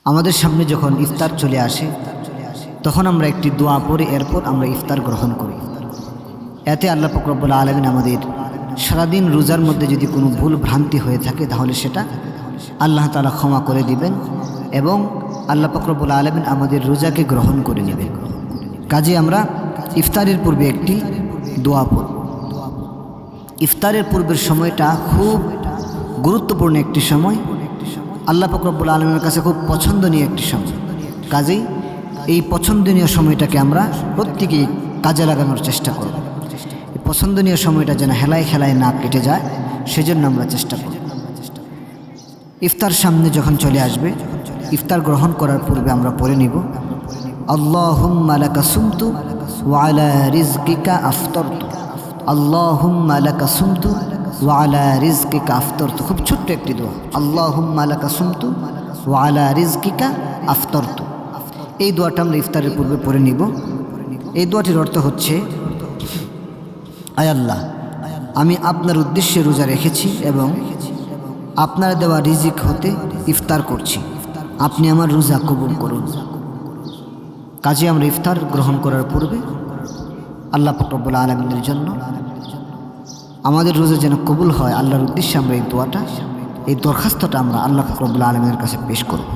আমাদের সামনে যখন ইফতার চলে আসে তখন আমরা একটি দোয়া পড়ি, এরপর আমরা ইফতার গ্রহণ করি। এতে আল্লাহ পাক রব্বুল আলামিন আমাদের সারাদিন রোজার মধ্যে যদি কোনো ভুল ভ্রান্তি হয়ে থাকে তাহলে সেটা আল্লাহ তাআলা ক্ষমা করে দিবেন এবং আল্লাহ পাক রব্বুল আলামিন আমাদের রোজাকে গ্রহণ করে নেবেন। কাজে আমরা ইফতারের পূর্বে একটি দোয়া পড়ব। ইফতারের পূর্বের সময়টা খুব গুরুত্বপূর্ণ একটি সময়, আল্লাহ পাক রব্বুল আলামিনের কাছে খুব পছন্দনীয় একটি সময়। কাজেই এই পছন্দনীয় সময়টাকে আমরা প্রত্যেকেই কাজে লাগানোর চেষ্টা করব। এই পছন্দনীয় সময়টা যেন হেলায় খেলায় না কেটে যায় সেজন্য আমরা চেষ্টা করব। ইফতার সামনে যখন চলে আসবে, ইফতার গ্রহণ করার পূর্বে আমরা পড়ে নিব আল্লাহুম্মা লাকা সুমতু ওয়া আলা রিজকিকা আফতারতু, আল্লাহুম্মা লাকা সুমতু ওয়া আলা রিজকিকা আফতারতু। খুব ছোট্ট একটি দোয়া, আল্লাহুম্মা লাকা সুমতু ওয়া আলা রিজকিকা আফতারতু। এই দোয়াটা আমরা ইফতারের পূর্বে পড়ে নিব। এই দোয়াটির অর্থ হচ্ছে, আয় আল্লাহ, আমি আপনার উদ্দেশ্যে রোজা রেখেছি এবং আপনার দেওয়া রিজিক হতে ইফতার করছি, আপনি আমার রোজা কবুল করুন। কাজে আমরা ইফতার গ্রহণ করার পূর্বে আল্লাহ পাক রব্বুল আলামিনের জন্য আমাদের রোজা যেন কবুল হয়, আল্লাহর উদ্দেশ্যে আমরা এই দোয়াটা, এই দরখাস্তটা আমরা আল্লাহ পাক রব্বুল আলামিনের কাছে পেশ করব।